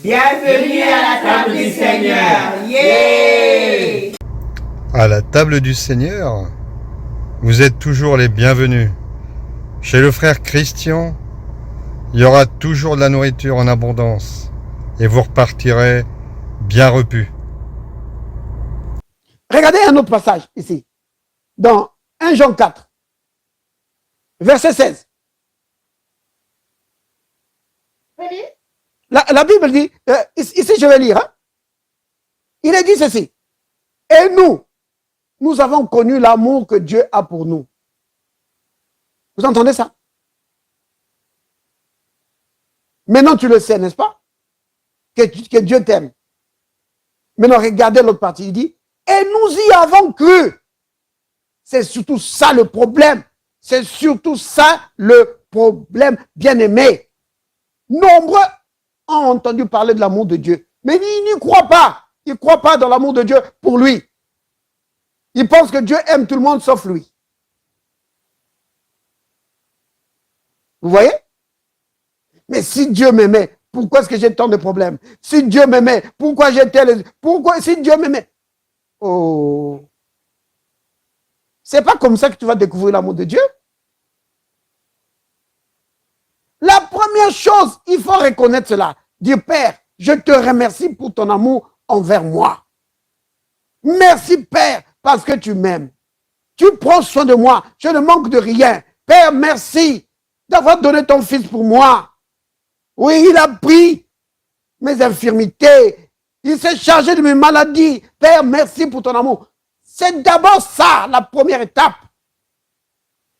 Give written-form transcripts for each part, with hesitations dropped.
Bienvenue à la table du Seigneur. Yeah! À la table du Seigneur, vous êtes toujours les bienvenus. Chez le frère Christian, il y aura toujours de la nourriture en abondance et vous repartirez bien repus. Regardez un autre passage ici, dans 1 Jean 4, verset 16. La Bible dit, ici je vais lire, hein? Il est dit ceci, et nous avons connu l'amour que Dieu a pour nous. Vous entendez ça? Maintenant tu le sais, n'est-ce pas? Que Dieu t'aime. Maintenant regardez l'autre partie, il dit, et nous y avons cru. C'est surtout ça le problème. C'est surtout ça le problème, bien-aimé. Nombreux ont entendu parler de l'amour de Dieu, mais ils n'y croient pas. Ils ne croient pas dans l'amour de Dieu pour lui. Ils pensent que Dieu aime tout le monde sauf lui. Vous voyez? Mais si Dieu m'aimait, pourquoi est-ce que j'ai tant de problèmes? Si Dieu m'aimait, pourquoi j'ai tel... Pourquoi si Dieu m'aimait? Oh! C'est pas comme ça que tu vas découvrir l'amour de Dieu. La première chose, il faut reconnaître cela. Dire, Père, je te remercie pour ton amour envers moi. Merci, Père, parce que tu m'aimes. Tu prends soin de moi. Je ne manque de rien. Père, merci d'avoir donné ton fils pour moi. Oui, il a pris mes infirmités. Il s'est chargé de mes maladies. Père, merci pour ton amour. C'est d'abord ça, la première étape.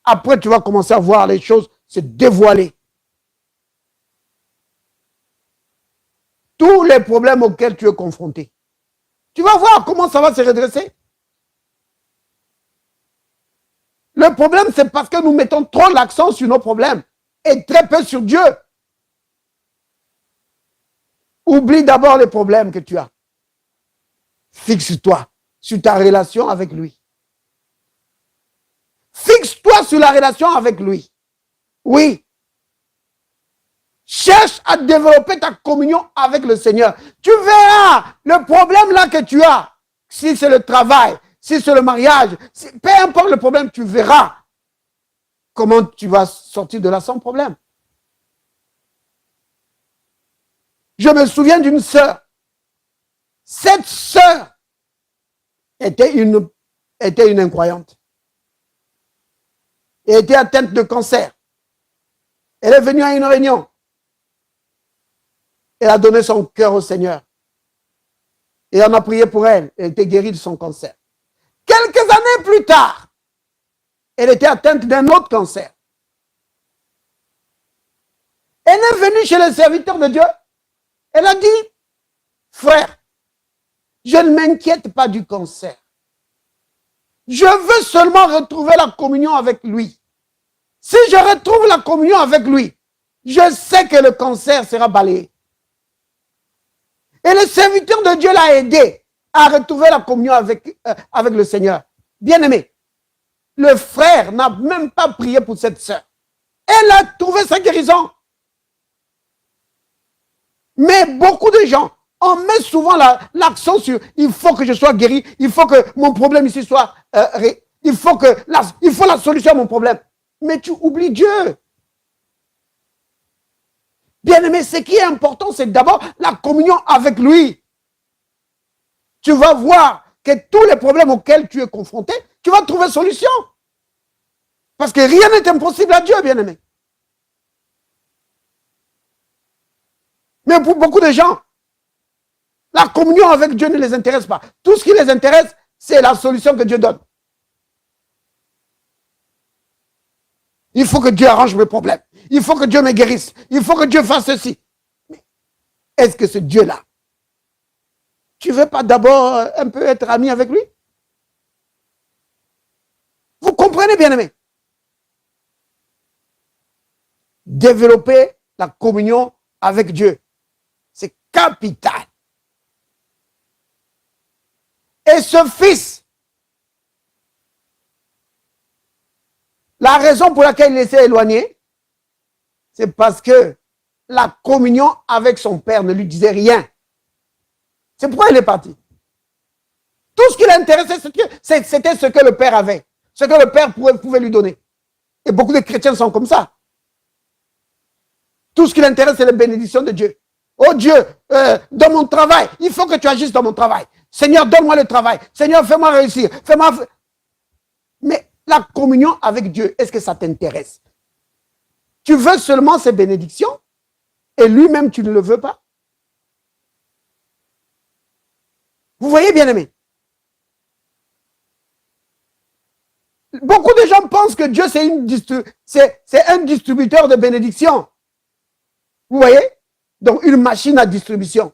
Après, tu vas commencer à voir les choses se dévoiler. Tous les problèmes auxquels tu es confronté. Tu vas voir comment ça va se redresser. Le problème, c'est parce que nous mettons trop l'accent sur nos problèmes et très peu sur Dieu. Oublie d'abord les problèmes que tu as. Fixe-toi sur ta relation avec lui. Fixe-toi sur la relation avec lui. Oui. Cherche à développer ta communion avec le Seigneur. Tu verras le problème là que tu as. Si c'est le travail, si c'est le mariage, peu importe le problème, tu verras comment tu vas sortir de là sans problème. Je me souviens d'une sœur. Cette sœur était une incroyante. Elle était atteinte de cancer. Elle est venue à une réunion. Elle a donné son cœur au Seigneur. Et on a prié pour elle. Elle était guérie de son cancer. Quelques années plus tard, elle était atteinte d'un autre cancer. Elle est venue chez le serviteur de Dieu. Elle a dit, frère, je ne m'inquiète pas du cancer. Je veux seulement retrouver la communion avec lui. Si je retrouve la communion avec lui, je sais que le cancer sera balayé. Et le serviteur de Dieu l'a aidé à retrouver la communion avec le Seigneur. Bien-aimé, le frère n'a même pas prié pour cette sœur. Elle a trouvé sa guérison. Mais beaucoup de gens, on met souvent l'accent sur « il faut que je sois guéri, il faut que mon problème ici soit... il faut la solution à mon problème. » Mais tu oublies Dieu. Bien-aimé, ce qui est important, c'est d'abord la communion avec lui. Tu vas voir que tous les problèmes auxquels tu es confronté, tu vas trouver solution. Parce que rien n'est impossible à Dieu, bien-aimé. Mais pour beaucoup de gens, la communion avec Dieu ne les intéresse pas. Tout ce qui les intéresse, c'est la solution que Dieu donne. Il faut que Dieu arrange mes problèmes. Il faut que Dieu me guérisse. Il faut que Dieu fasse ceci. Mais est-ce que ce Dieu-là, tu ne veux pas d'abord un peu être ami avec lui? Vous comprenez, bien-aimé? Développer la communion avec Dieu, c'est capital. Et ce fils, la raison pour laquelle il s'est éloigné, c'est parce que la communion avec son Père ne lui disait rien. C'est pourquoi il est parti. Tout ce qui l'intéressait, c'était ce que le Père avait, ce que le Père pouvait lui donner. Et beaucoup de chrétiens sont comme ça. Tout ce qui l'intéresse, c'est la bénédiction de Dieu. Oh Dieu, dans mon travail, il faut que tu agisses dans mon travail. Seigneur, donne-moi le travail. Seigneur, fais-moi réussir. Mais la communion avec Dieu, est-ce que ça t'intéresse? Tu veux seulement ses bénédictions et lui-même, tu ne le veux pas? Vous voyez, bien-aimés? Beaucoup de gens pensent que Dieu, c'est un distributeur de bénédictions. Vous voyez? Donc, une machine à distribution.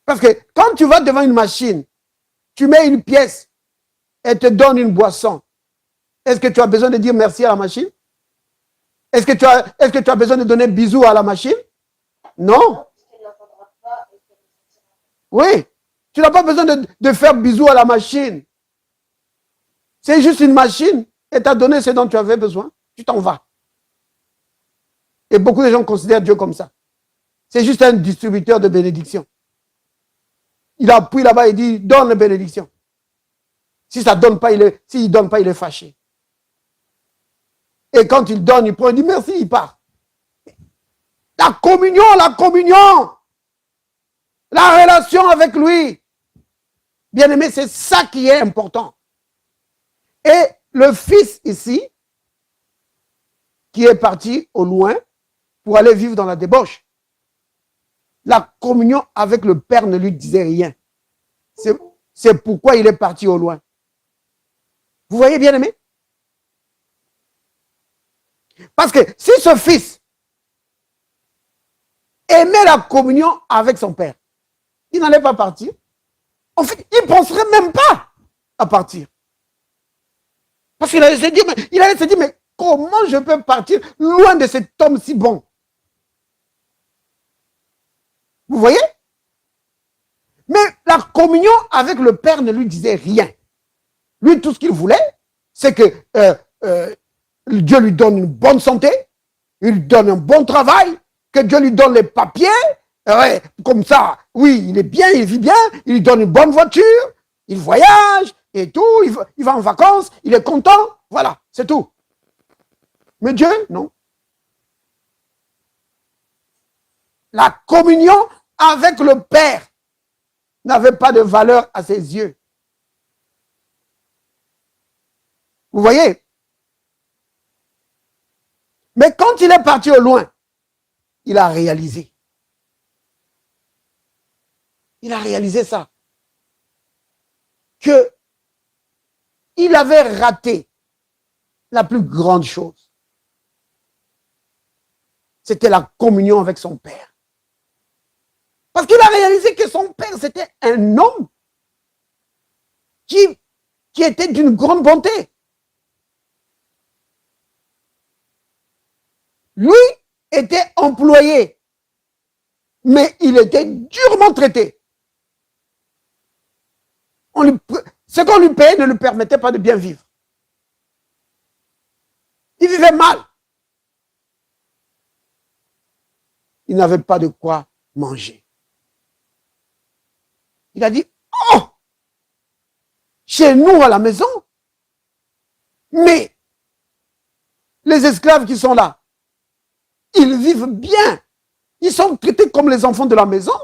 Parce que quand tu vas devant une machine, tu mets une pièce et te donne une boisson. Est-ce que tu as besoin de dire merci à la machine? Est-ce que tu as besoin de donner bisous à la machine? Non. Oui. Tu n'as pas besoin de faire bisous à la machine. C'est juste une machine et t'a donné ce dont tu avais besoin. Tu t'en vas. Et beaucoup de gens considèrent Dieu comme ça. C'est juste un distributeur de bénédictions. Il appuie là-bas et dit, donne la bénédiction. Si ça donne pas, s'il donne pas, il est fâché. Et quand il donne, il prend, il dit merci, il part. La communion, la relation avec lui. Bien aimé, c'est ça qui est important. Et le fils ici, qui est parti au loin pour aller vivre dans la débauche, la communion avec le Père ne lui disait rien. C'est pourquoi il est parti au loin. Vous voyez, bien aimé? Parce que si ce fils aimait la communion avec son Père, il n'allait pas partir. En fait, il ne penserait même pas à partir. Parce qu'il allait se dire, mais comment je peux partir loin de cet homme si bon? Vous voyez? Mais la communion avec le Père ne lui disait rien. Lui, tout ce qu'il voulait, c'est que Dieu lui donne une bonne santé, il lui donne un bon travail, que Dieu lui donne les papiers, comme ça, oui, il est bien, il vit bien, il lui donne une bonne voiture, il voyage et tout, il va en vacances, il est content, voilà, c'est tout. Mais Dieu, non. La communion avec le Père n'avait pas de valeur à ses yeux. Vous voyez? Mais quand il est parti au loin, il a réalisé. Il a réalisé ça. Que il avait raté la plus grande chose. C'était la communion avec son Père. Parce qu'il a réalisé que son Père, c'était un homme qui était d'une grande bonté. Lui était employé, mais il était durement traité. Ce qu'on lui payait ne lui permettait pas de bien vivre. Il vivait mal. Il n'avait pas de quoi manger. Il a dit, oh, chez nous à la maison, mais les esclaves qui sont là, ils vivent bien. Ils sont traités comme les enfants de la maison.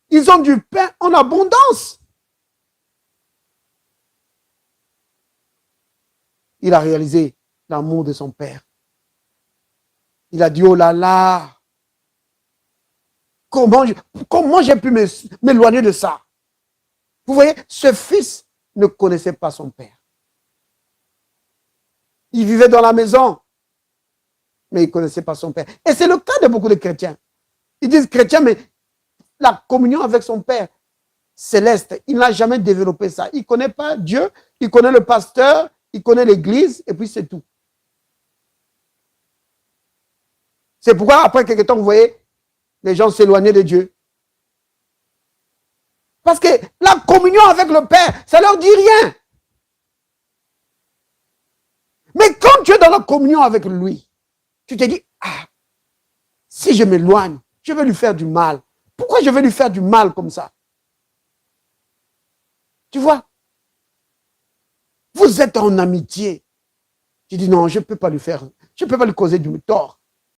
Ils ont du pain en abondance. Il a réalisé l'amour de son père. Il a dit, oh là là, comment j'ai pu m'éloigner de ça? Vous voyez, ce fils ne connaissait pas son père. Il vivait dans la maison, mais il ne connaissait pas son père. Et c'est le cas de beaucoup de chrétiens. Ils disent chrétiens, mais la communion avec son père céleste, il n'a jamais développé ça. Il ne connaît pas Dieu, il connaît le pasteur, il connaît l'église, et puis c'est tout. C'est pourquoi, après quelque temps, vous voyez, les gens s'éloignaient de Dieu. Parce que la communion avec le Père, ça ne leur dit rien. Mais quand tu es dans la communion avec lui, tu te dis, ah, si je m'éloigne, je vais lui faire du mal. Pourquoi je vais lui faire du mal comme ça? Tu vois? Vous êtes en amitié. Tu dis non, je ne peux pas lui faire, je ne peux pas lui causer du tort.